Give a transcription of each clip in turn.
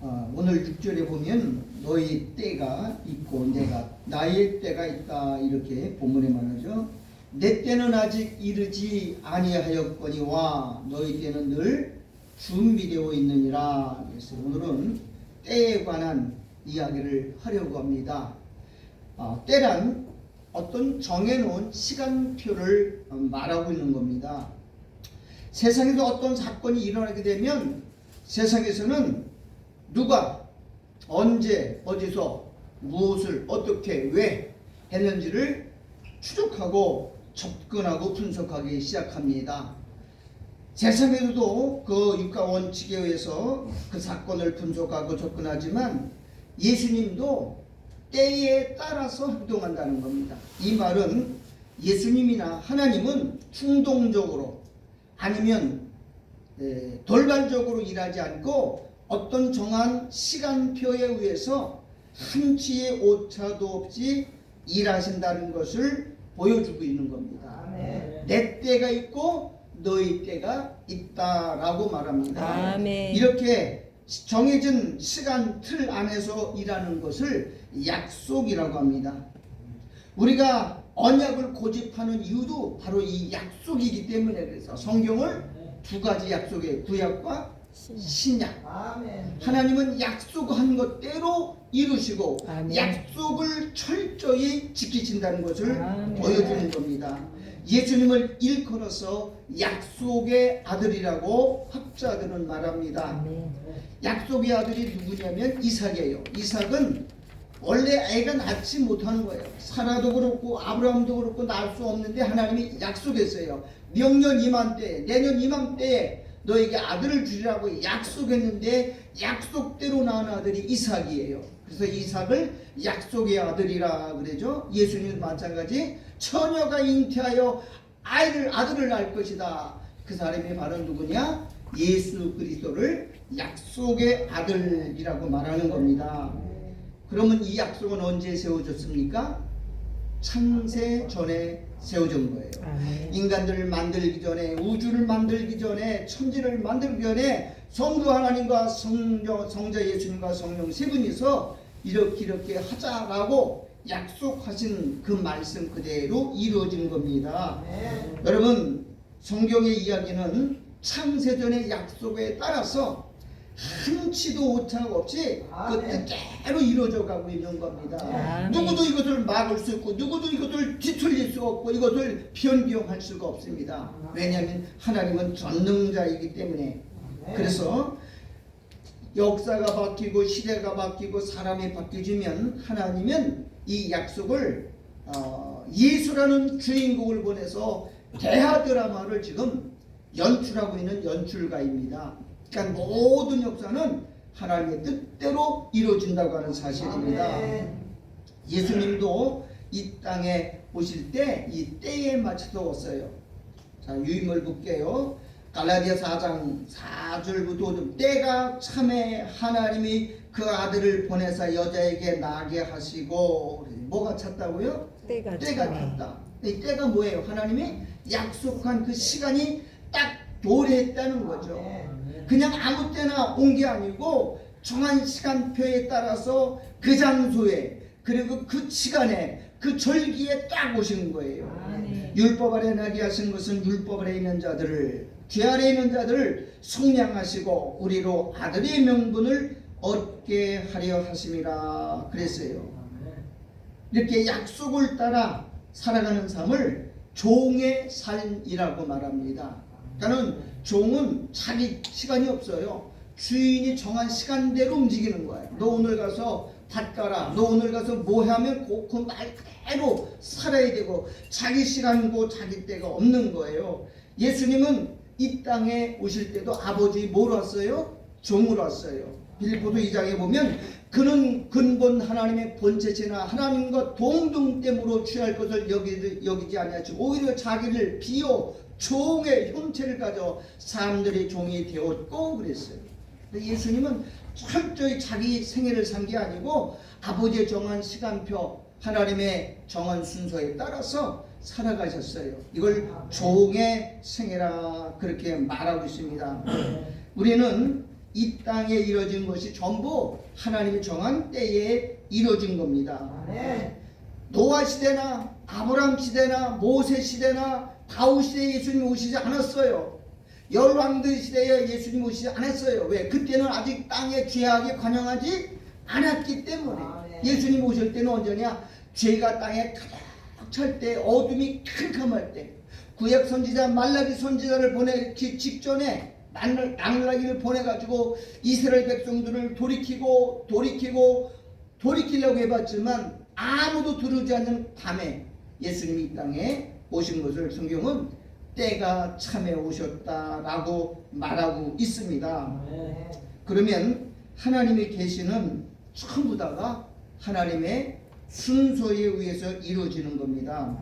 오늘 6절에 보면 너희 때가 있고 내가 나의 때가 있다 이렇게 본문에 말하죠. 내 때는 아직 이르지 아니하였거니와 너희 때는 늘 준비되어 있느니라. 그래서 오늘은 때에 관한 이야기를 하려고 합니다. 때란 어떤 정해놓은 시간표를 말하고 있는 겁니다. 세상에서 어떤 사건이 일어나게 되면 세상에서는 누가 언제 어디서 무엇을 어떻게 왜 했는지를 추적하고 접근하고 분석하기 시작합니다. 세상에서도 그 육가 원칙에 의해서 그 사건을 분석하고 접근하지만 예수님도 때에 따라서 행동한다는 겁니다. 이 말은 예수님이나 하나님은 충동적으로 아니면 돌발적으로 일하지 않고 어떤 정한 시간표에 의해서 한치의 오차도 없이 일하신다는 것을 보여주고 있는 겁니다. 아멘. 내 때가 있고 너희 때가 있다라고 말합니다. 아멘. 이렇게 정해진 시간 틀 안에서 일하는 것을 약속이라고 합니다. 우리가 언약을 고집하는 이유도 바로 이 약속이기 때문에 그래서 성경을 두 가지 약속의 구약과 신약. 아멘. 하나님은 약속한 것대로 이루시고 아멘. 약속을 철저히 지키신다는 것을 아멘. 보여주는 겁니다. 예수님을 일컬어서 약속의 아들이라고 학자들은 말합니다. 아멘. 약속의 아들이 누구냐면 이삭이에요. 이삭은 원래 애가 낳지 못하는 거예요. 사라도 그렇고 아브라함도 그렇고 낳을 수 없는데 하나님이 약속했어요. 명년 이맘때 내년 이맘때에 너에게 아들을 주리라고 약속했는데 약속대로 낳은 아들이 이삭이에요. 그래서 이삭을 약속의 아들이라 그러죠. 예수님도 마찬가지 처녀가 잉태하여 아들을 낳을 것이다. 그 사람이 바로 누구냐? 예수 그리스도를 약속의 아들이라고 말하는 겁니다. 그러면 이 약속은 언제 세워졌습니까? 창세 전에 세워진 거예요. 아멘. 인간들을 만들기 전에, 우주를 만들기 전에, 천지를 만들기 전에 성부 하나님과 성자 예수님과 성령 세 분이서 이렇게 하자라고 약속하신 그 말씀 그대로 이루어진 겁니다. 아멘. 여러분, 성경의 이야기는 창세전의 약속에 따라서 한치도 오차가 없이 그 뜻대로 이루어져 가고 있는 겁니다. 아멘. 누구도 이것을 막을 수 없고 누구도 이것을 뒤틀릴 수 없고 이것을 변경할 수가 없습니다. 왜냐하면 하나님은 전능자이기 때문에. 그래서 역사가 바뀌고 시대가 바뀌고 사람이 바뀌지면 하나님은 이 약속을 예수라는 주인공을 보내서 대하 드라마를 지금 연출하고 있는 연출가입니다. 그러니까 모든 역사는 하나님의 뜻대로 이루어진다고 하는 사실입니다. 예수님도 이 땅에 오실 때 이 때에 맞춰서 왔어요. 자, 유인물 볼게요. 갈라디아 4장 4절부터 때가 참에 하나님이 그 아들을 보내사 여자에게 나게 하시고 뭐가 찼다고요? 때가 찼다. 이 때가 뭐예요? 하나님이 약속한 그 시간이 딱 도래했다는 거죠. 그냥 아무 때나 온 게 아니고 정한 시간표에 따라서 그 장소에 그리고 그 시간에 그 절기에 딱 오신 거예요. 율법 아래 나게 하신 것은 율법 아래 있는 자들을 죄 아래 있는 자들을 속량하시고 우리로 아들의 명분을 얻게 하려 하심이라 그랬어요. 이렇게 약속을 따라 살아가는 삶을 종의 삶이라고 말합니다. 그러니까 종은 자기 시간이 없어요. 주인이 정한 시간대로 움직이는 거예요. 너 오늘 가서 밭 가라. 너 오늘 가서 뭐 하면 그 말 그대로 살아야 되고 자기 시간고 자기 때가 없는 거예요. 예수님은 이 땅에 오실 때도 아버지 뭐로 왔어요? 종으로 왔어요. 빌립보서 2장에 보면 그는 근본 하나님의 본체시나 하나님과 동등됨으로 취할 것을 여기지 아니하시고 오히려 자기를 비워 종의 형체를 가져 사람들의 종이 되었고 그랬어요. 예수님은 철저히 자기 생애를 산 게 아니고 아버지의 정한 시간표 하나님의 정한 순서에 따라서 살아가셨어요. 이걸 종의 생애라 그렇게 말하고 있습니다. 우리는 이 땅에 이루어진 것이 전부 하나님이 정한 때에 이루어진 겁니다. 노아 시대나 아브람 시대나 모세 시대나 다윗 시대에 예수님이 오시지 않았어요. 열왕들 시대에 예수님이 오시지 않았어요. 왜? 그때는 아직 땅에 죄악이 관영하지 않았기 때문에. 예수님 오실 때는 언제냐? 죄가 땅에 가득 찰 때, 어둠이 캄캄할 때, 구약 선지자 말라기 선지자를 보내기 직전에 말라기를 보내가지고 이스라엘 백성들을 돌이키려고 해봤지만 아무도 들어오지 않는 밤에 예수님이 이 땅에 오신 것을 성경은 때가 참에 오셨다라고 말하고 있습니다. 그러면 하나님이 계시는 전부 다가 하나님의 순서에 의해서 이루어지는 겁니다.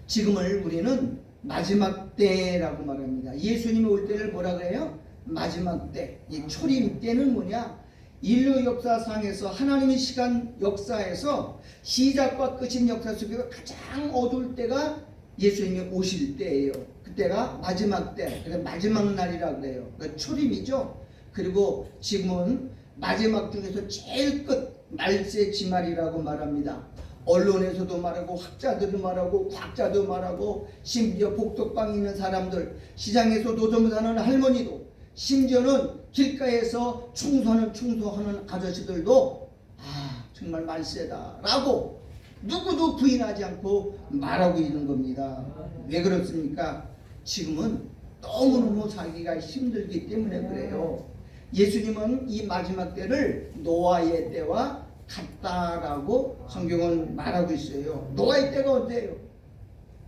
지금을 우리는 마지막 때라고 말합니다. 예수님이 올 때를 뭐라 그래요? 마지막 때. 이 초림 때는 뭐냐? 인류 역사상에서 하나님의 시간 역사에서 시작과 끝인 역사 속에서 가장 어두울 때가 예수님이 오실 때예요. 그때가 마지막 때, 그래서 마지막 날이라 그래요. 그러니까 초림이죠. 그리고 지금은 마지막 중에서 제일 끝 말세 지말이라고 말합니다. 언론에서도 말하고 학자들도 말하고 과학자도 말하고 심지어 복덕방에 있는 사람들, 시장에서 노점 사는 할머니도, 심지어는 길가에서 청소하는 아저씨들도 정말 말세다 라고 누구도 부인하지 않고 말하고 있는 겁니다. 왜 그렇습니까? 지금은 너무너무 살기가 힘들기 때문에 그래요. 예수님은 이 마지막 때를 노아의 때와 같다라고 성경은 말하고 있어요. 노아의 때가 언제예요?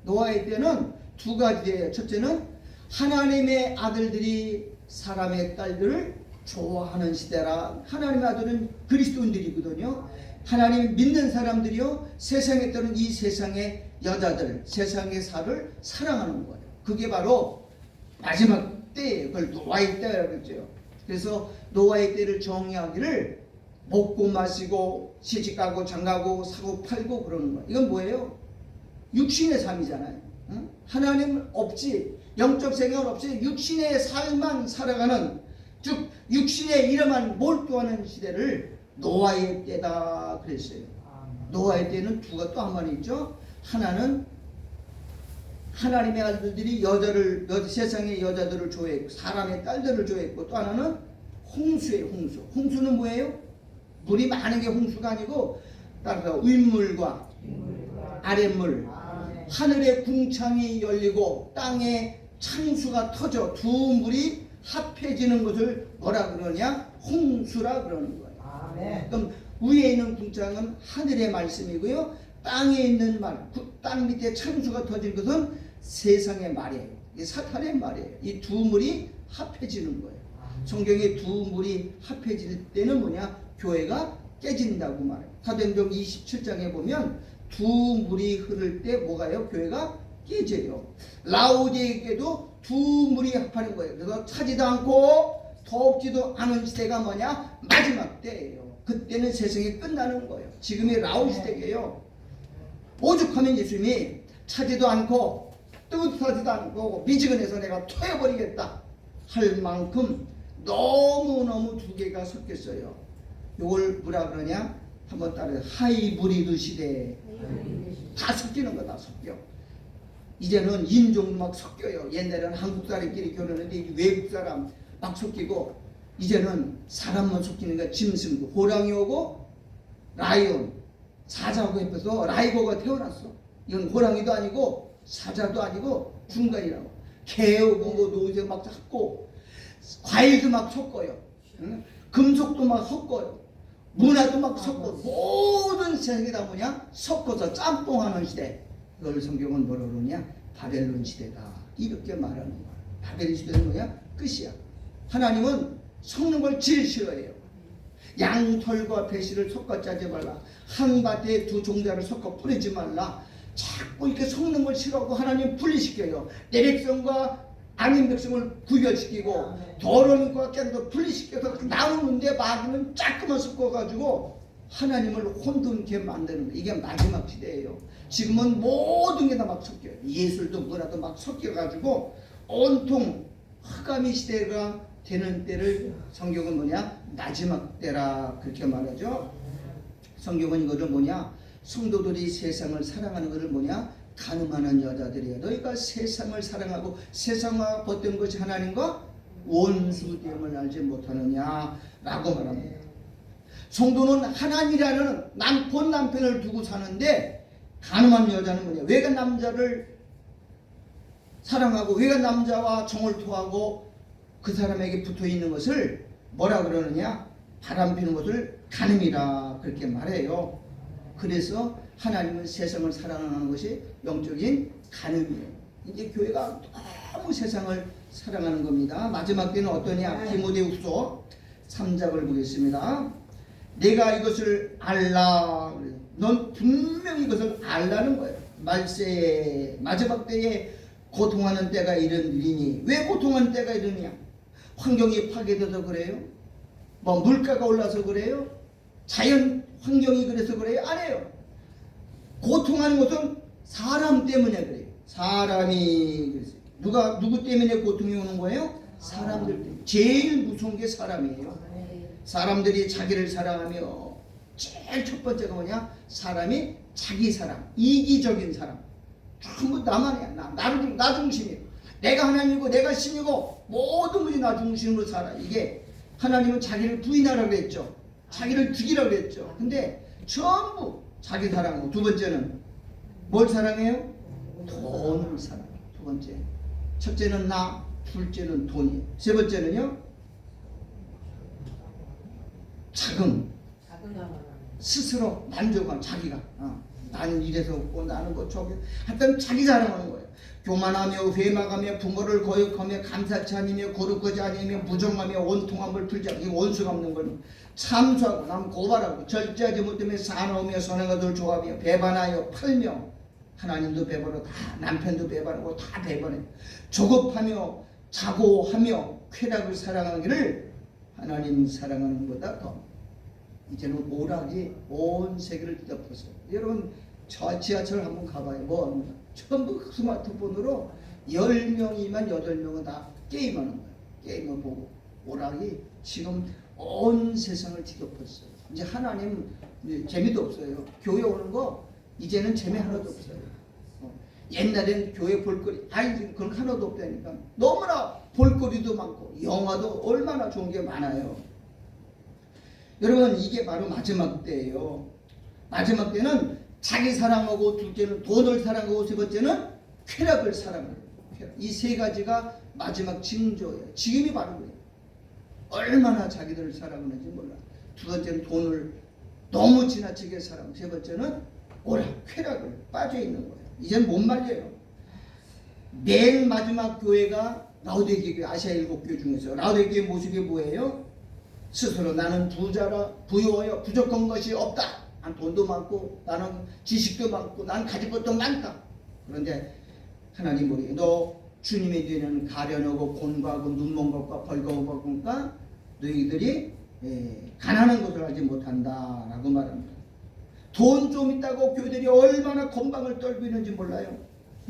노아의 때는 두 가지예요. 첫째는 하나님의 아들들이 사람의 딸들을 좋아하는 시대라. 하나님의 아들은 그리스도인들이거든요. 하나님 믿는 사람들이요, 세상에 떠는 이 세상의 여자들, 세상의 살을 사랑하는 거예요. 그게 바로 마지막 때예요. 그걸 노아의 때라고 했죠. 그래서 노아의 때를 정의하기를 먹고 마시고 시집가고 장가고 사고 팔고 그러는 거예요. 이건 뭐예요? 육신의 삶이잖아요. 응? 하나님 없이, 영적 생각 없이 육신의 삶만 살아가는, 즉 육신의 일에만 몰두하는 시대를 노아의 때다 그랬어요. 노아의 때는 두가 또 한 번 있죠. 하나는 하나님의 아들들이 세상의 여자들을 좋아했고 사람의 딸들을 좋아했고, 또 하나는 홍수예요. 홍수는 뭐예요? 물이 많은 게 홍수가 아니고 따라서 윗물과 아랫물, 하늘의 궁창이 열리고 땅에 창수가 터져 두 물이 합해지는 것을 뭐라 그러냐? 홍수라 그러는 거예요. 그럼 위에 있는 궁창은 하늘의 말씀이고요, 땅에 있는 말, 땅 밑에 창수가 터진 것은 세상의 말이에요. 이 사탄의 말이에요. 이 두 물이 합해지는 거예요. 성경에 두 물이 합해질 때는 뭐냐? 교회가 깨진다고 말해요. 사도행전 27장에 보면 두 물이 흐를 때 뭐가요? 교회가 깨져요. 라오디에게도 두 물이 합하는 거예요. 그래서 차지도 않고 덥지도 않은 시대가 뭐냐? 마지막 때예요. 그때는 세상이 끝나는 거예요. 지금이 라오 시대예요. 오죽하면 예수님이 차지도 않고 뜨뜻하지도 않고 미지근해서 내가 토해버리겠다 할 만큼 너무너무 두 개가 섞였어요. 이걸 뭐라 그러냐? 한번 따라해. 하이브리드 시대. 다 섞이는 거다 섞여. 이제는 인종도 막 섞여요. 옛날에는 한국 사람끼리 결혼했는데 외국 사람 막 섞이고, 이제는 사람만 섞이는 거야. 짐승도 호랑이 오고 라이온, 사자하고 옆에서 라이거가 태어났어. 이건 호랑이도 아니고 사자도 아니고 중간이라고. 개 오고 뭐 노새 막 섞고, 과일도 막 섞어요. 응? 금속도 막 섞어요. 문화도 막 섞고, 모든 세상이 다 뭐냐? 섞어서 짬뽕하는 시대. 이걸 성경은 뭐라 그러냐? 바벨론 시대다 이렇게 말하는 거야. 바벨론 시대는 뭐냐? 끝이야. 하나님은 섞는 걸 제일 싫어해요. 양털과 배실을 섞어 짜지 말라. 한 밭에 두 종자를 섞어 뿌리지 말라. 자꾸 이렇게 섞는 걸 싫어하고 하나님 분리시켜요. 내 백성과 아닌 백성을 구별시키고 더러운 것과 깨끗한 분리시켜서 나누는데 마귀는 자꾸만 섞어가지고 하나님을 혼돈케 만드는 거예요. 이게 마지막 시대예요. 지금은 모든 게 다 막 섞여요. 예술도 문화도 막 섞여가지고 온통 흑암의 시대가 되는 때를 성경은 뭐냐? 마지막 때라 그렇게 말하죠. 성경은 이거를 뭐냐? 성도들이 세상을 사랑하는 것을 뭐냐? 가늠하는 여자들이야. 너희가 세상을 사랑하고 세상과 벗던 것이 하나님과 원수됨을 알지 못하느냐라고 말합니다. 성도는 하나님이라는 본 남편을 두고 사는데 가늠한 여자는 뭐냐? 외간 남자를 사랑하고 외간 남자와 정을 토하고 그 사람에게 붙어 있는 것을 뭐라 그러느냐? 바람피는 것을 가늠이라 그렇게 말해요. 그래서 하나님은 세상을 사랑하는 것이 영적인 가늠이에요. 이제 교회가 너무 세상을 사랑하는 겁니다. 마지막 때는 어떠냐? 디모데후서 3장을 보겠습니다. 내가 이것을 알라. 넌 분명히 이것을 알라는 거예요. 말세에 마지막 때에 고통하는 때가 이르리니. 왜 고통하는 때가 이르느냐? 환경이 파괴돼서 그래요? 뭐 물가가 올라서 그래요? 자연 환경이 그래서 그래요? 아니에요. 고통하는 것은 사람 때문에 그래요. 사람이 그래서 누구 때문에 고통이 오는 거예요? 사람들 때문에. 제일 무서운 게 사람이에요. 사람들이 자기를 사랑하며 제일 첫 번째가 뭐냐? 사람이 자기 사랑, 이기적인 사람. 전부 나만이야. 나 중심이에요. 내가 하나님이고 내가 신이고 모든 것이 나 중심으로 살아. 이게 하나님은 자기를 부인하라고 했죠. 자기를 죽이라고 했죠. 근데 전부 자기 사랑하고, 두 번째는 뭘 사랑해요? 돈을 사랑해요. 두 번째. 첫째는 나, 둘째는 돈이에요. 세 번째는요? 자금. 스스로 만족한 자기가. 나는 이래서 없고 나는 뭐 저기. 하여튼 자기 자랑하는 거예요. 교만하며 회막하며 부모를 거역하며 감사치 아니며 거룩하지 아니며 부정하며 원통함을 풀지 않고 원수가 없는 걸 참수하고 남 고발하고 절제하지 못하며 사나우며 선행하들 좋아하며 배반하여 팔며. 하나님도 배반하고 다 남편도 배반하고 다 배반해. 조급하며 자고하며 쾌락을 사랑하기를 하나님 사랑하는 것보다 더. 이제는 오락이 온 세계를 뒤덮었어요. 여러분 저 지하철 한번 가봐요. 뭐 합니까? 전부 스마트폰으로 10명이면 8명은 다 게임하는 거예요. 게임을 보고. 오락이 지금 온 세상을 뒤덮었어요. 이제 하나님 재미도 없어요. 교회 오는 거 이제는 재미 하나도 없어요. 옛날엔 교회 볼거리 그런 하나도 없다니까. 너무나 볼거리도 많고 영화도 얼마나 좋은 게 많아요. 여러분 이게 바로 마지막 때예요. 마지막 때는 자기 사랑하고, 둘째는 돈을 사랑하고, 세 번째는 쾌락을 사랑하는 거예요. 이 세 가지가 마지막 징조예요. 지금이 바로 그래요. 얼마나 자기들을 사랑하는지 몰라. 두 번째는 돈을 너무 지나치게 사랑하고, 세 번째는 오락, 쾌락을 빠져있는 거예요. 이젠 못 말려요. 맨 마지막 교회가 라오디게 교회, 아시아 7교회 중에서 라오디게 모습이 뭐예요? 스스로 나는 부자라, 부유하여 부족한 것이 없다. 난 돈도 많고 나는 지식도 많고 난 가질 것도 많다. 그런데 하나님 우리 너 주님의 뒤에는 가련하고 곤고하고 눈먼 것과 벌거운 것과 너희들이 가난한 것을 알지 못한다라고 말합니다. 돈 좀 있다고 교회들이 얼마나 건방을 떨고 있는지 몰라요.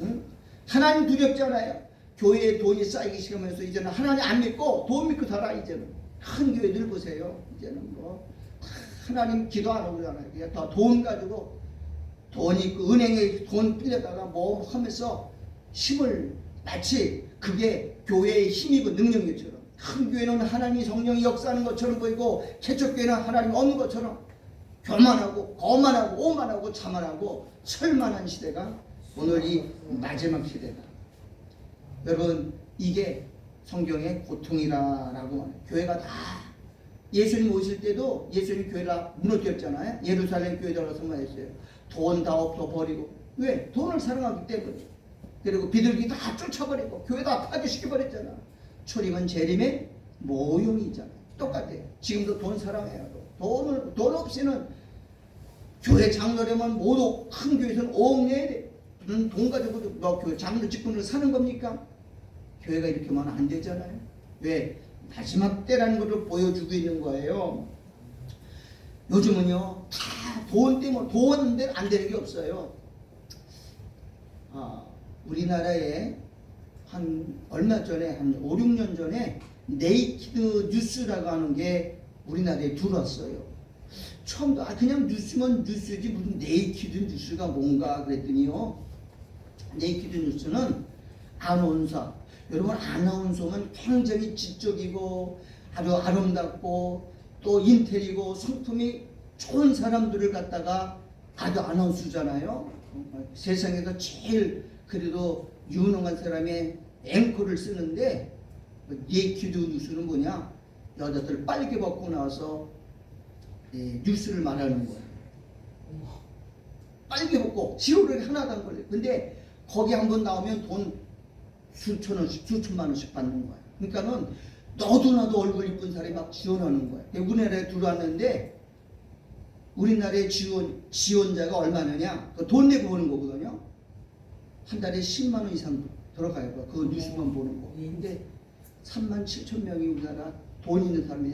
응? 하나님 두렵지 않아요. 교회에 돈이 쌓이기 시작하면서 이제는 하나님 안 믿고 돈 믿고 살아. 이제는 큰 교회들 보세요. 이제는 뭐 하나님 기도 안 하고 그러잖아요. 그냥 다 돈 가지고 돈 있고 은행에 돈 빌려다가 뭐 하면서 힘을 마치 그게 교회의 힘이고 능력처럼. 큰 교회는 하나님이 성령이 역사하는 것처럼 보이고 개척 교회는 하나님 없는 것처럼 교만하고 거만하고 오만하고 자만하고 설만한 시대가 오늘 이 마지막 시대다. 여러분 이게 성경의 고통이라고 말해요. 교회가 다 예수님 오실 때도 예수님 교회가 무너졌잖아요. 예루살렘 교회에 들어가서 뭐 했어요? 돈 다 없어 버리고. 왜? 돈을 사랑하기 때문에. 그리고 비둘기 다 쫓아버리고 교회 다 파괴시켜버렸잖아. 초림은 재림의 모형이잖아. 똑같아요. 지금도 돈 사랑해요. 돈 없이는 교회 장로라면 모두 큰 교회에서는 5억 내야 돼. 돈 가지고도 너 교회 장로 직분을 사는 겁니까? 교회가 이렇게 하면 안 되잖아요. 왜? 마지막 때라는 것을 보여주고 있는 거예요. 요즘은요 다 돈 때문에 돈 때문에 안 되는 게 없어요. 우리나라에 한 얼마 전에 한 5, 6년 전에 네이키드 뉴스라고 하는 게 우리나라에 들어왔어요. 처음도 그냥 뉴스면 뉴스지 무슨 네이키드 뉴스가 뭔가 그랬더니요. 네이키드 뉴스는 아나운서. 여러분 아나운서는 굉장히 지적이고 아주 아름답고 또 인텔이고 성품이 좋은 사람들을 갖다가 아주 아나운서잖아요. 세상에서 제일 그래도 유능한 사람의 앵커를 쓰는데 네이키드 뉴스는 뭐냐? 여자들 빨개 벗고 나와서 뉴스를 말하는 거예요. 빨개 벗고 시호를 하나도 안 걸려요. 근데 거기 한번 나오면 돈 수천 원씩 수천만 원씩 받는 거예요. 그러니까는 너도 나도 얼굴 이쁜 사람이 막 지원하는 거예요. 우리나라에 들어왔는데 우리나라의 지원자가 얼마냐냐? 돈 내고 보는 거거든요. 한 달에 10만 원 이상 들어가요. 그 뉴스만 보는 거. 근데 3만 7천 명이 우리나라 돈 있는 사람이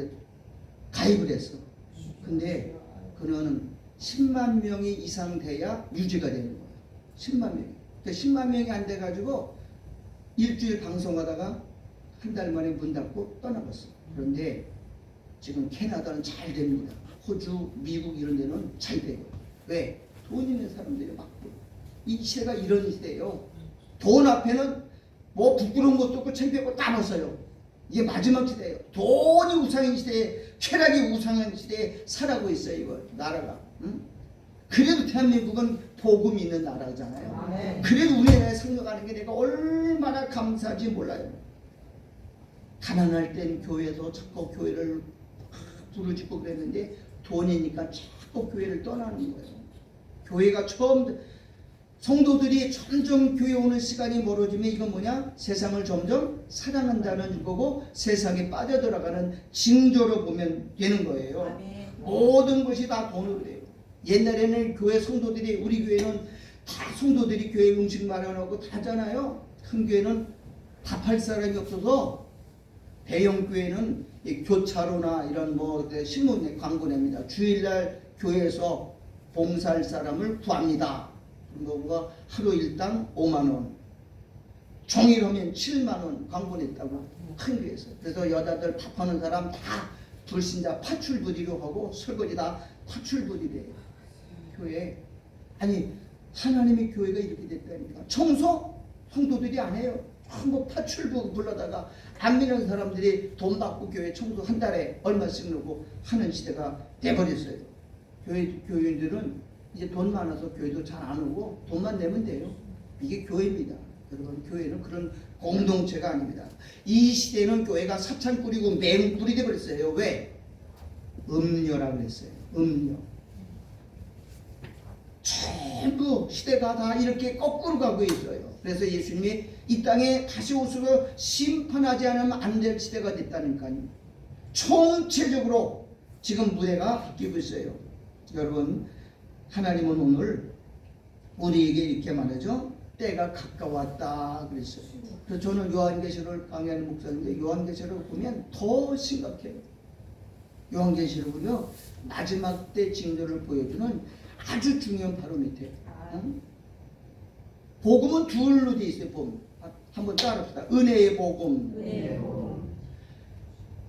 가입을 했어. 근데 그는 10만 명이 이상 돼야 유지가 되는 거예요. 10만 명이. 그러니까 10만 명이 안 돼가지고 일주일 방송하다가 한 달 만에 문 닫고 떠나갔어. 그런데 지금 캐나다는 잘 됩니다. 호주, 미국 이런 데는 잘 돼요. 왜? 돈 있는 사람들이 막고. 이 시대가 이런 시대예요. 돈 앞에는 뭐 부끄러운 것도 없고 창피한 거 다 벗어요. 이게 마지막 시대예요. 돈이 우상인 시대에, 쾌락이 우상인 시대에 살아가고 있어요. 이거 나라가. 응? 그래도 대한민국은 복음이 있는 나라잖아요. 그래도 우리나라에 생각하는 게 내가 얼마나 감사한지 몰라요. 가난할 땐 교회에서 자꾸 교회를 부르짖고 그랬는데 돈이니까 자꾸 교회를 떠나는 거예요. 교회가 처음 성도들이 점점 교회 오는 시간이 멀어지면 이건 뭐냐? 세상을 점점 사랑한다는 거고 세상에 빠져들어가는 징조로 보면 되는 거예요. 아멘. 모든 것이 다 돈으로 돼요. 옛날에는 교회 성도들이 우리 교회는 다 성도들이 교회 음식 마련하고 다 하잖아요. 큰 교회는 밥할 사람이 없어서 대형 교회는 교차로나 이런 뭐 신문 광고 냅니다. 주일날 교회에서 봉사할 사람을 구합니다. 그거 하루 일당 5만 원, 종일 하면 7만 원 광고 냈다고 큰 교회에서. 그래서 여자들 밥하는 사람 다 불신자 파출부디로 하고 설거지 다 파출부디래요. 교회. 아니 하나님의 교회가 이렇게 됐다니까. 청소 성도들이 안 해요. 한국 파출부 불러다가 안 믿는 사람들이 돈 받고 교회 청소 한 달에 얼마씩 넣고 하는 시대가 돼버렸어요. 교인들은 이제 돈 많아서 교회도 잘 안 오고 돈만 내면 돼요. 이게 교회입니다. 여러분 교회는 그런 공동체가 아닙니다. 이 시대는 교회가 사창꾼이고 맹꾼이 돼버렸어요. 왜? 음료라고 그랬어요. 음료. 전부 시대가 다 이렇게 거꾸로 가고 있어요. 그래서 예수님이 이 땅에 다시 오셔서 심판하지 않으면 안 될 시대가 됐다니까요. 총체적으로 지금 무대가 바뀌고 있어요. 여러분 하나님은 오늘 우리에게 이렇게 말하죠. 때가 가까웠다 그랬어요. 그래서 저는 요한계시록을 강의하는 목사인데 요한계시록을 보면 더 심각해요. 요한계시록은요 마지막 때 징조를 보여주는 아주 중요한 바로 밑에 응? 복음은 둘로 돼 있어요. 복음. 한번 따라합시다. 은혜의 복음. 은혜의 복음.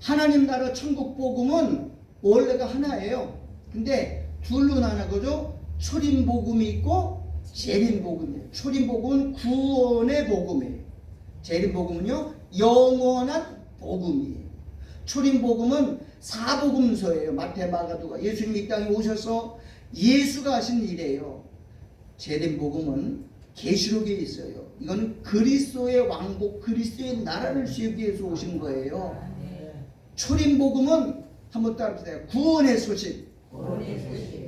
하나님 나라 천국 복음은 원래가 하나예요. 근데 둘로 나눠가지고 초림 복음이 있고 재림 복음이에요. 초림 복음은 구원의 복음이에요. 재림 복음은요 영원한 복음이에요. 초림 복음은 사복음서예요. 마태, 마가, 누가. 예수님이 이 땅에 오셔서 예수가 하신 일이에요. 재림 복음은 계시록에 있어요. 이건 그리스도의 왕국, 그리스도의 나라를 세우기 위해서 오신 거예요. 초림 복음은 한번 따라합시다. 구원의 소식,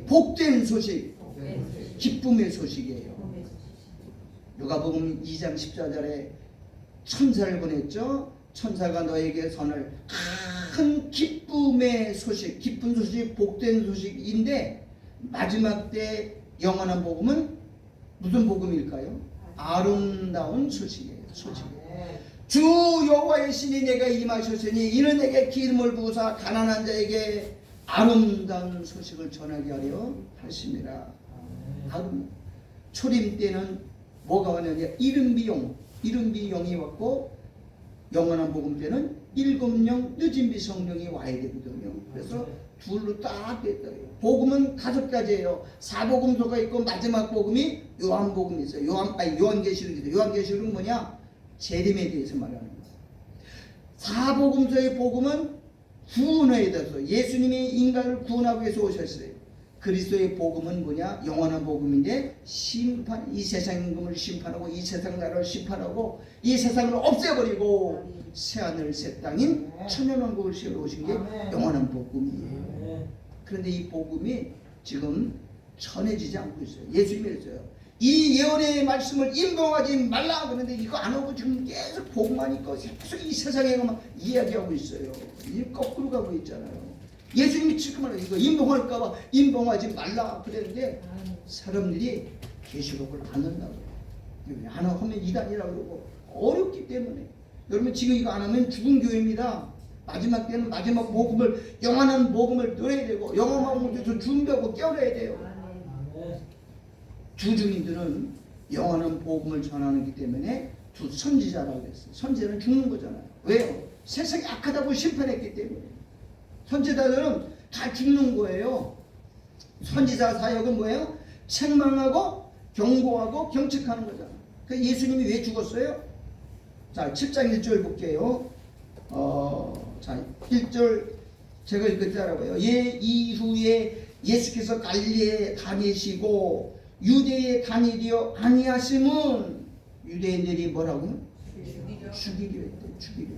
복된 소식, 기쁨의 소식이에요. 누가복음 2장 14절에 천사를 보냈죠. 천사가 너에게 선을 큰 기쁨의 소식, 기쁜 소식, 복된 소식인데 마지막 때 영원한 복음은 무슨 복음일까요? 아름다운 소식이에요. 소식이에요. 주 여호와의 신이 내가 임하셨으니 이는 내게 기름을 부으사 가난한 자에게 아름다운 소식을 전하게 하려 하심이라. 초림 때는 뭐가 왔느냐? 이른비용, 이른비용이 왔고 영원한 복음 때는 7명 늦은비 성령이 와야 되거든요. 그래서 둘로 딱 됐다. 복음은 5가지예요. 사복음서가 있고 마지막 복음이 요한복음이 있어요. 요한계시록이 있어요. 요한계시록은 뭐냐? 재림에 대해서 말하는 거예요. 사복음서의 복음은 구원에 대해서 예수님이 인간을 구원하기 위해서 오셨어요. 그리스도의 복음은 뭐냐? 영원한 복음인데 심판, 이 세상 임금을 심판하고 이 세상 나라를 심판하고 이 세상을 없애버리고 새하늘 새 땅인 천년왕국을 세우러 오신 게 영원한 복음이에요. 그런데 이 복음이 지금 전해지지 않고 있어요. 예수님이 그랬어요. 이 예언의 말씀을 임동하지 말라. 그런데 이거 안 하고 지금 계속 복음만 있고 계속 이 세상에만 이야기하고 있어요. 이 거꾸로 가고 있잖아요. 예수님이 지금 이거 임동할까봐 임동하지 말라 그랬는데 사람들이 계시록을 안 한다고. 안 하면 이단이라고 그러고 어렵기 때문에. 여러분 지금 이거 안 하면 죽은 교회입니다. 마지막 때는 마지막 복음을 영원한 복음을 들어야 되고 영원한 복음을 준비하고 깨어나야 돼요. 주중인들은 영원한 복음을 전하기 때문에 두 선지자라고 했어요. 선지자는 죽는 거잖아요. 왜요? 세상이 악하다고 심판했기 때문에. 선지자들은 다 죽는 거예요. 선지자 사역은 뭐예요? 책망하고 경고하고 경책하는 거잖아요. 그 예수님이 왜 죽었어요? 자, 7장 1절 볼게요. 자, 1절 제가 읽었다라고요. 이후에 예수께서 갈릴리에 다니시고 유대에 다니려 아니하심은 유대인들이 뭐라고요? 죽이려 했대. 죽이려.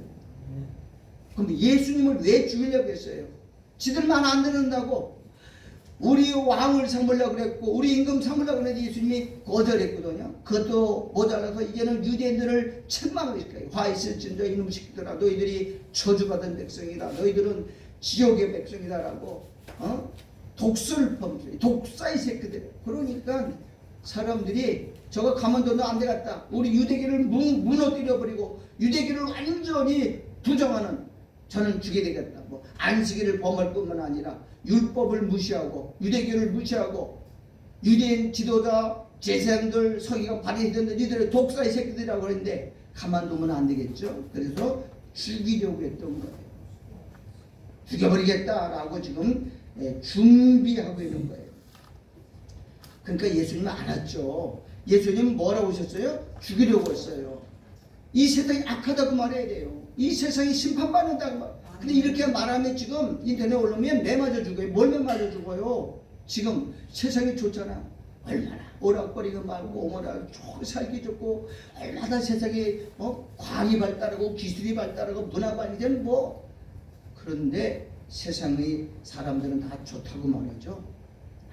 그럼 예수님을 왜 죽이려고 했어요? 지들만 안 듣는다고 우리 왕을 삼으려고 그랬고 우리 임금 삼으려고 했는데 예수님이 거절했거든요. 그것도 모자라서 이제는 유대인들을 책망을 했어요. 화 있을진저 이놈 새끼들아, 너희들이 저주받은 백성이다. 너희들은 지옥의 백성이다라고. 독설 범죄, 독사의 새끼들. 그러니까 사람들이 저거 가만둬도 안 되겠다. 우리 유대교를 무너뜨려버리고 유대교를 완전히 부정하는, 저는 죽게 되겠다. 뭐 안식일을 범할 뿐만 아니라 율법을 무시하고 유대교를 무시하고 유대인 지도자 제사장들 서기가 발휘했던데 니들의 독사의 새끼들이라고 그랬는데 가만두면 안 되겠죠. 그래서 죽이려고 했던 거예요. 죽여버리겠다라고 지금 준비하고 있는 거예요. 그러니까 예수님은 알았죠. 예수님은 뭐라고 오셨어요? 죽이려고 했어요. 이 세상이 악하다고 말해야 돼요. 이 세상이 심판받는다고 말. 근데 이렇게 말하면 지금 인터넷 올라오면 매 맞아 죽어요. 뭘 맞아 죽어요? 지금 세상이 좋잖아. 얼마나 오락거리고 말고 오모라 살기 좋고 얼마나 세상이 과학이 발달하고 기술이 발달하고 문화 발달은 뭐. 그런데 세상의 사람들은 다 좋다고 말하죠.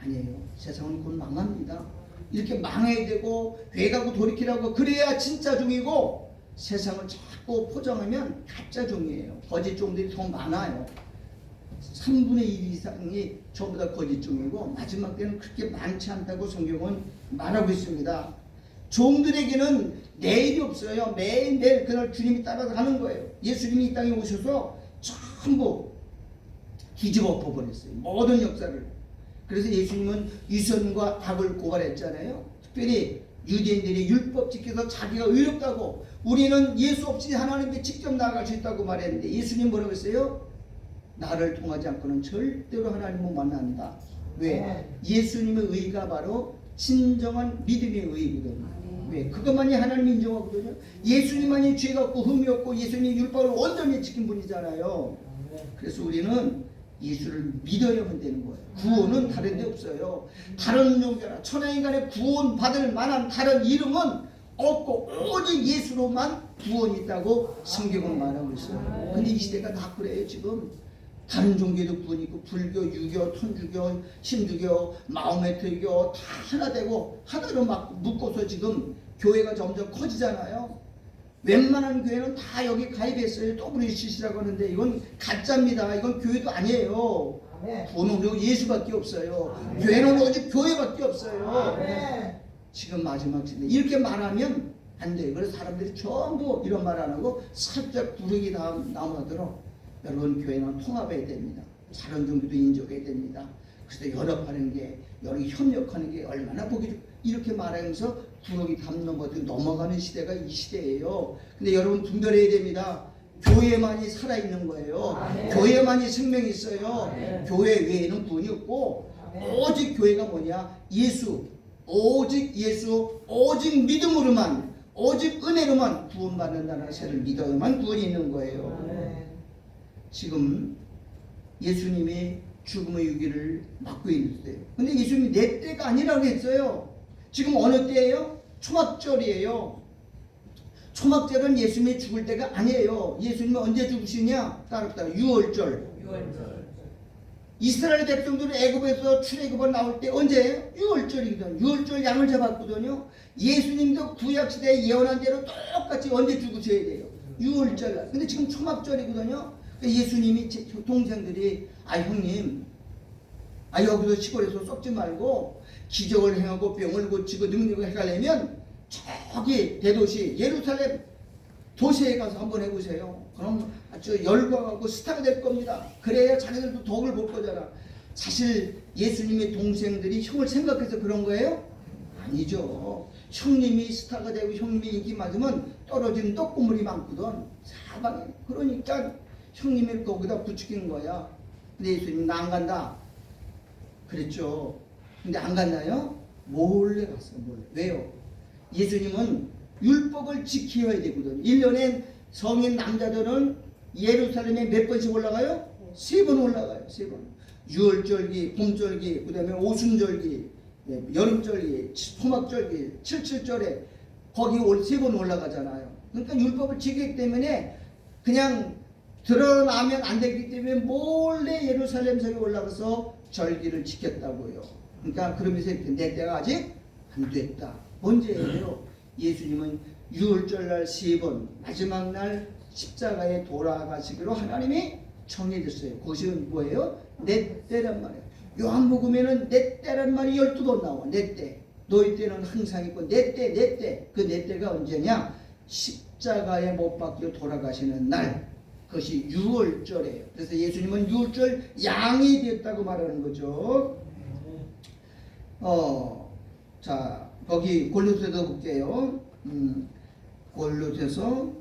아니에요. 세상은 곧 망합니다. 이렇게 망해야 되고 회가고 돌이키라고 그래야 진짜 종이고 세상을 자꾸 포장하면 가짜 종이에요. 거짓 종들이 더 많아요. 3분의 1 이상이 전부 다 거짓 종이고 마지막 때는 그렇게 많지 않다고 성경은 말하고 있습니다. 종들에게는 내일이 없어요. 매일매일 그날 주님이 따라가는 거예요. 예수님이 이 땅에 오셔서 전부 뒤집어 엎어버렸어요. 모든 역사를. 그래서 예수님은 유선과 닭을 고발했잖아요. 특별히 유대인들이 율법 지켜서 자기가 의롭다고 우리는 예수 없이 하나님께 직접 나아갈 수 있다고 말했는데 예수님 뭐라고 했어요? 나를 통하지 않고는 절대로 하나님 못 만난다. 왜? 예수님의 의가 바로 진정한 믿음의 의거든요. 왜? 그것만이 하나님 인정하거든요. 예수님만이 죄가 없고 흠이 없고 예수님 율법을 온전히 지킨 분이잖아요. 그래서 우리는 예수를 믿어야만 되는 거예요. 구원은 다른 데 없어요. 다른 종교나 천하인간의 구원 받을 만한 다른 이름은 없고 오직 예수로만 구원이 있다고 성경은 말하고 있어요. 근데 이 시대가 다 그래요. 지금 다른 종교도 구원이 있고 불교, 유교, 천주교, 신주교, 마호메트교 다 하나 되고 하나로 막 묶어서 지금 교회가 점점 커지잖아요. 웬만한 교회는 다 여기 가입했어요. WCC라고 하는데 이건 가짜입니다. 이건 교회도 아니에요. 구원은 예수밖에 없어요. 교회는 오직 교회밖에 없어요. 지금 마지막 시대 이렇게 말하면 안 돼요. 그래서 사람들이 전부 이런 말 안 하고 살짝 구르기 나오도록 여러분 교회는 통합해야 됩니다. 다른 종교도 인정해야 됩니다. 그래서 연합하는 게 여러 협력하는 게 얼마나 보기 좋고 이렇게 말하면서 구렁이 담는 것들 넘어가는 시대가 이 시대예요. 근데 여러분 분별해야 됩니다. 교회만이 살아있는 거예요. 아멘. 교회만이 생명이 있어요. 아멘. 교회 외에는 구원이 없고 오직 교회가 뭐냐? 예수, 오직 예수, 오직 믿음으로만, 오직 은혜로만 구원받는다는 사실을 믿어야만 구원이 있는 거예요. 지금 예수님이 죽음의 위기를 맞고 있어요. 근데 예수님이 내 때가 아니라고 했어요. 지금 어느 때예요? 초막절이에요. 초막절은 예수님이 죽을 때가 아니에요. 예수님은 언제 죽으시냐? 따랐다. 6월절. 이스라엘 백성들은 애굽에서 출애굽을 나올 때 언제예요? 6월절이거든요. 6월절 양을 잡았거든요. 예수님도 구약시대에 예언한 대로 똑같이 언제 죽으셔야 돼요? 6월절. 근데 지금 초막절이거든요. 예수님이 제 동생들이 형님 여기서 시골에서 썩지 말고 기적을 행하고 병을 고치고 능력을 해가려면 저기 대도시 예루살렘 도시에 가서 한번 해보세요. 그럼 아주 열광하고 스타가 될 겁니다. 그래야 자기들도 덕을 볼 거잖아. 사실 예수님의 동생들이 형을 생각해서 그런 거예요? 아니죠. 형님이 스타가 되고 형님이 인기 맞으면 떨어지는 떡고물이 많거든. 사방에. 그러니까 형님이 거기다 부추긴 거야. 근데 예수님 나 안 간다 그랬죠. 근데 안 갔나요? 몰래 갔어요. 몰래. 왜요? 예수님은 율법을 지켜야 되거든. 1년에 성인 남자들은 예루살렘에 몇 번씩 올라가요? 3번 올라가요. 3번. 유월절기, 봄절기, 그 다음에 오순절기, 여름절기, 소막절기, 칠칠절에 거기 3번 올라가잖아요. 그러니까 율법을 지키기 때문에 그냥 드러나면 안 되기 때문에 몰래 예루살렘 성에 올라가서 절기를 지켰다고요. 그러니까 그러면서 이렇게 내 때가 아직 안 됐다. 언제예요? 예수님은 6월절날 3번 마지막 날 십자가에 돌아가시기로 하나님이 정해졌어요. 그것이 뭐예요? 내 때란 말이에요. 요한복음에는 내 때란 말이 12번 나와. 내 때. 너희 때는 항상 있고 내 때, 내 때. 그 내 때가 언제냐? 십자가에 못 박혀 돌아가시는 날. 그것이 6월절이에요. 그래서 예수님은 6월절 양이 됐다고 말하는 거죠. 자, 거기 골로새서 볼게요. 골로새서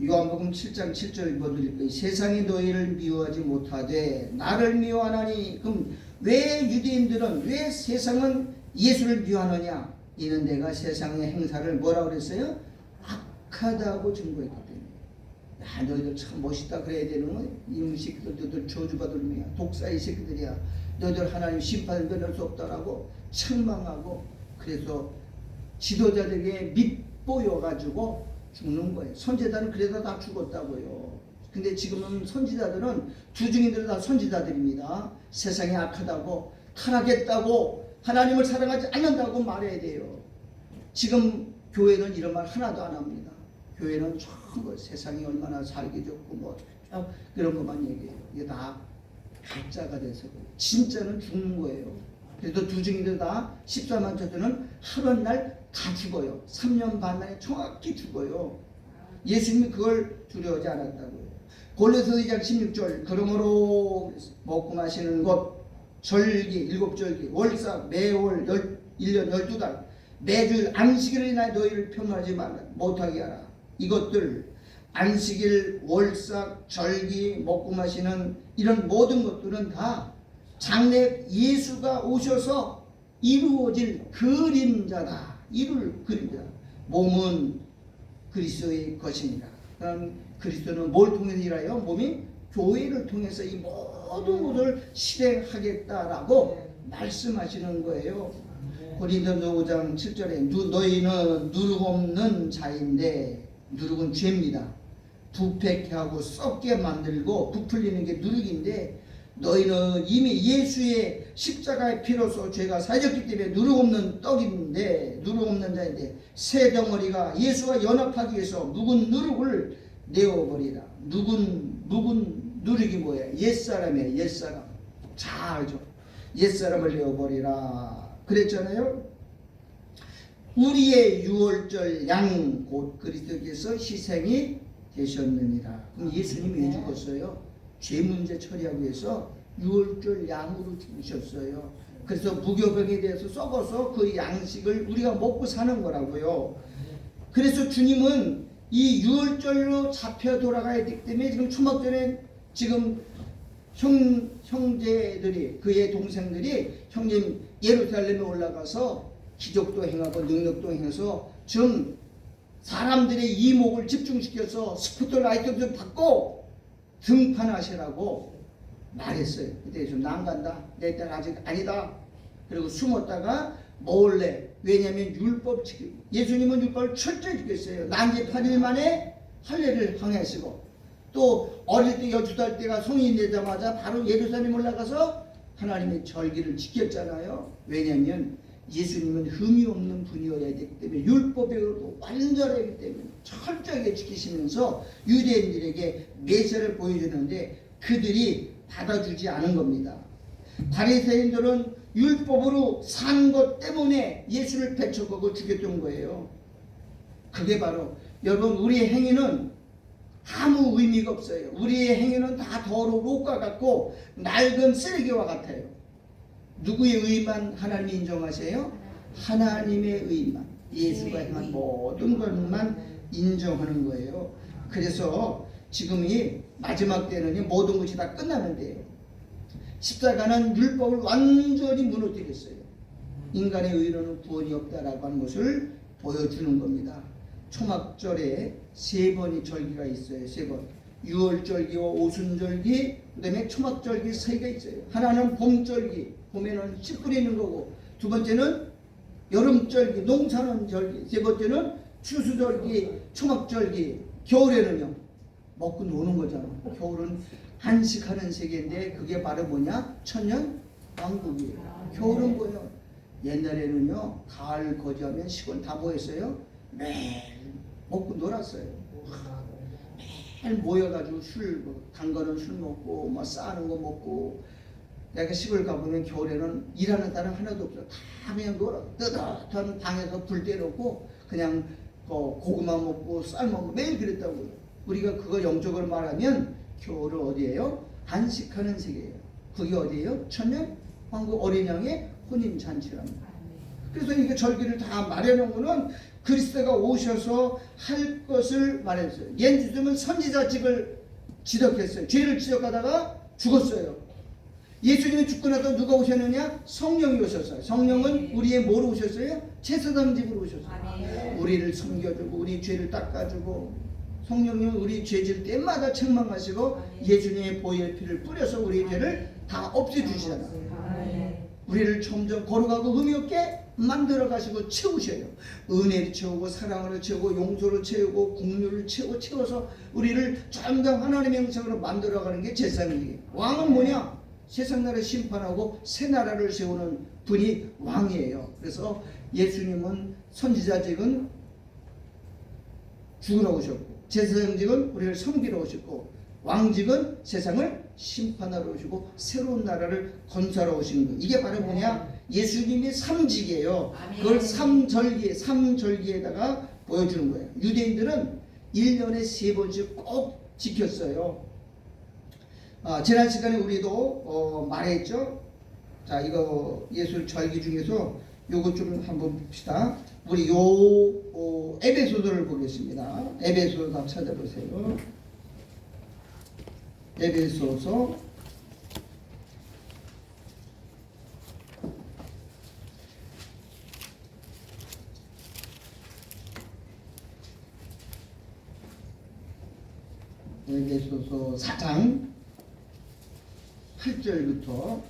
요한복음 7장 7절 읽어드릴 거예요. 세상이 너희를 미워하지 못하되 나를 미워하나니. 그럼 왜 유대인들은, 왜 세상은 예수를 미워하느냐? 이는 내가 세상의 행사를 뭐라고 그랬어요? 악하다고 증거했기 때문에. 너희들 참 멋있다 그래야 되는 거야. 이놈의 새끼들, 너희들 저주받을 놈이야. 독사의 새끼들이야. 너희들 하나님 심판을 면할 수 없다라고 책망하고, 그래서 지도자들에게 밑보여가지고 죽는 거예요. 선지자들은 그래서 다 죽었다고요. 근데 지금은 선지자들은, 주중인들은 다 선지자들입니다. 세상이 악하다고, 타락했다고, 하나님을 사랑하지 않는다고 말해야 돼요. 지금 교회는 이런 말 하나도 안 합니다. 교회는 전부 세상이 얼마나 살기 좋고 그런 것만 얘기해요. 이게 다 가짜가 돼서 그래요. 진짜는 죽는 거예요. 그래도 주중인들 다 14만 저들은 하루날 다 죽어요. 3년 반 만에 정확히 죽어요. 예수님이 그걸 두려워하지 않았다고요. 골로새서 2장 16절 그러므로 먹고 마시는 것, 절기, 7절기, 월삭, 매월 1년 12달 매주일 안식일을 인하여 너희를 편하지 못하게 하라. 이것들 안식일, 월삭, 절기, 먹고 마시는 이런 모든 것들은 다 장래 예수가 오셔서 이루어질 그림자다. 이룰 그림자. 몸은 그리스도의 것입니다. 그럼 그리스도는 뭘 통해서 일하여? 몸이 교회를 통해서 이 모든 것을 실행하겠다라고 말씀하시는 거예요. 고린도서 5장 7절에 너희는 누룩 없는 자인데, 누룩은 죄입니다. 부패케 하고 썩게 만들고 부풀리는 게 누룩인데, 너희는 이미 예수의 십자가의 피로서 죄가 사해졌기 때문에 누룩 없는 떡인데, 누룩 없는 자인데, 새 덩어리가 예수와 연합하기 위해서 묵은 누룩을 내어버리라. 묵은 누룩이 뭐예요? 옛사람이에요. 옛사람. 잘 알죠. 옛사람을 내어버리라 그랬잖아요. 우리의 유월절 양 곧 그리스도께서 희생이 되셨느니라. 그럼 예수님이 왜 죽었어요? 죄 문제 처리하기 위해서 유월절 양으로 죽으셨어요. 그래서 무교병에 대해서 썩어서 그 양식을 우리가 먹고 사는 거라고요. 그래서 주님은 이 유월절로 잡혀 돌아가야 되기 때문에 지금 초막절에 지금 형제들이 그의 동생들이 형님 예루살렘에 올라가서 기적도 행하고 능력도 행해서 좀 사람들의 이목을 집중시켜서 스포트라이트 좀 받고 등판하시라고 말했어요. 그때 좀 난간다. 내 딸 아직 아니다. 그리고 숨었다가 몰래, 왜냐하면 율법 지키고 예수님은 율법을 철저히 지켰어요. 난지 8일 만에 할례를 항해하시고 또 어릴 때 12살 때가 성인이 되자마자 바로 예루살렘 올라가서 하나님의 절기를 지켰잖아요. 왜냐하면 예수님은 흠이 없는 분이어야 되기 때문에 율법으로 완전하기 때문에 철저하게 지키시면서 유대인들에게 메시아를 보여주는데 그들이 받아주지 않은 겁니다. 바리새인들은 율법으로 산 것 때문에 예수를 배척하고 죽였던 거예요. 그게 바로 여러분 우리의 행위는 아무 의미가 없어요. 우리의 행위는 다 더러운 옷과 같고 낡은 쓰레기와 같아요. 누구의 의만 하나님이 인정하세요? 하나님의 의만, 예수가 행한 모든 것만 인정하는 거예요. 그래서 지금이 마지막 때는 모든 것이 다 끝나는데요. 십자가는 율법을 완전히 무너뜨렸어요. 인간의 의로는 구원이 없다라고 하는 것을 보여주는 겁니다. 초막절에 3번이 절기가 있어요. 3번. 유월절기와 오순절기, 그 다음에 초막절기 3개가 있어요. 하나는 봄절기, 봄에는 씨 뿌리는 거고, 두 번째는 여름절기, 농사는 절기, 세 번째는 추수절기, 초막절기, 겨울에는요 먹고 노는 거잖아. 겨울은 한식하는 세계인데 그게 바로 뭐냐? 천년 왕국이에요. 겨울은 뭐예요? 옛날에는요 가을 거지하면 시골 다 모였어요. 매일 먹고 놀았어요. 매일 모여가지고 단 거는 술 먹고 뭐 싸는 거 먹고. 내가 시골 가보면 겨울에는 일하는 사람 하나도 없어. 다 그냥 놀아. 뜨뜻한 방에서 불 떼놓고 그냥 고구마 먹고 쌀 먹고 매일 그랬다고요. 우리가 그거 영적으로 말하면 겨울은 어디예요? 안식하는 세계예요. 그게 어디예요? 천년 왕국 어린 양의 혼인 잔치랍니다. 그래서 이게 절기를 다 말해놓은 거는 그리스도가 오셔서 할 것을 말했어요. 예수님은 선지자직을 지적했어요. 죄를 지적하다가 죽었어요. 예수님이 죽고 나서 누가 오셨느냐? 성령이 오셨어요. 성령은 우리의 뭐로 오셨어요? 제사장직으로 오셨어요. 우리를 섬겨주고 우리 죄를 닦아주고 성령님은 우리 죄질 때마다 책망하시고 예수님의 보혈 피를 뿌려서 우리의 죄를 다 없애주시잖아요. 우리를 점점 거룩하고 흠이 없게 만들어 가시고 채우셔요. 은혜를 채우고 사랑으로 채우고 용서를 채우고 긍휼을 채워서 우리를 점점 하나님의 형상으로 만들어 가는 게 제사장이에요. 왕은 뭐냐? 세상 나라를 심판하고 새 나라를 세우는 분이 왕이에요. 그래서 예수님은 선지자직은 죽으러 오셨고 제사장직은 우리를 섬기러 오셨고 왕직은 세상을 심판하러 오시고 새로운 나라를 건설하러 오시는 거예요. 이게 바로 뭐냐? 예수님의 삼직이에요. 그걸 삼절기에다가 보여주는 거예요. 유대인들은 1년에 3번씩 꼭 지켰어요. 지난 시간에 우리도 말했죠. 자, 이거 예술 절기 중에서 요거 좀 한번 봅시다. 우리 에베소서를 보겠습니다. 에베소서 다 찾아보세요. 에베소서 에베소서 4장 8절부터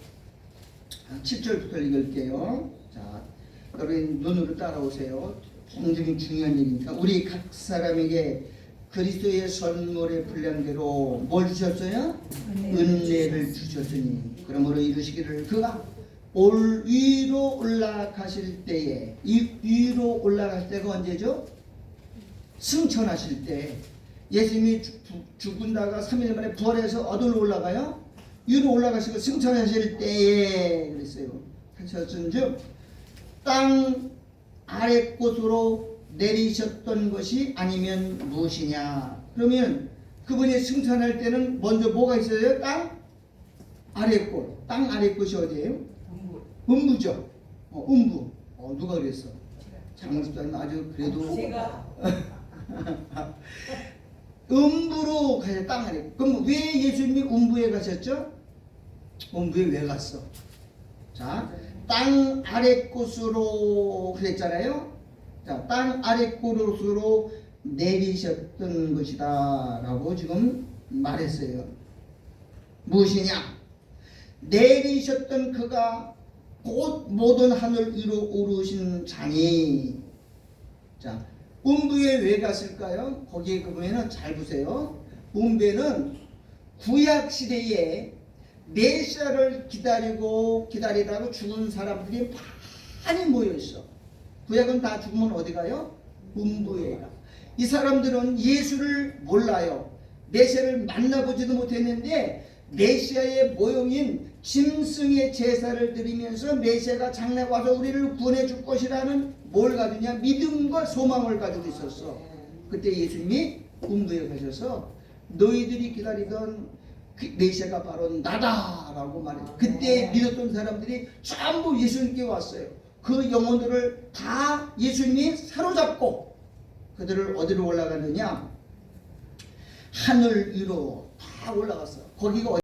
7절부터 읽을게요. 자, 여러분 눈으로 따라오세요. 굉장히 중요한 얘기니까. 우리 각 사람에게 그리스도의 선물의 분량대로 뭘 주셨어요? 은혜를 주셨으니 그러므로 이루시기를 그가 위로 올라가실 때에 이 위로 올라갈 때가 언제죠? 승천하실 때. 예수님이 죽은다가 3일 만에 부활해서 어디로 올라가요? 위로 올라가시고 승천하실 때에 그랬어요. 하셨은즉 땅 아래 곳으로 내리셨던 것이 아니면 무엇이냐? 그러면 그분이 승천할 때는 먼저 뭐가 있어요? 땅 아래 곳. 땅 아래 곳이 어디예요? 음부죠. 음부. 누가 그랬어? 장목사님 아주 그래도 음부로 가서 땅 아래. 그럼 왜 예수님이 음부에 가셨죠? 음부에 왜 갔어? 자, 땅 아래 곳으로 그랬잖아요. 자, 땅 아래 곳으로 내리셨던 것이다 라고 지금 말했어요. 무엇이냐? 내리셨던 그가 곧 모든 하늘 위로 오르신 자니. 자, 음부에 왜 갔을까요? 거기에 보면은 잘 보세요. 음부에는 구약 시대에 메시아를 기다리다가 죽은 사람들이 많이 모여 있어. 구약은 다 죽으면 어디 가요? 음부에 가. 이 사람들은 예수를 몰라요. 메시아를 만나보지도 못했는데 메시아의 모형인 짐승의 제사를 드리면서 메시아가 장래 와서 우리를 구원해 줄 것이라는 뭘 가지냐? 믿음과 소망을 가지고 있었어. 그때 예수님이 음부에 가셔서 너희들이 기다리던 그 메시아가 바로 나다라고 말해요. 그때 믿었던 사람들이 전부 예수님께 왔어요. 그 영혼들을 다 예수님이 사로잡고 그들을 어디로 올라가느냐? 하늘 위로 다 올라갔어. 거기가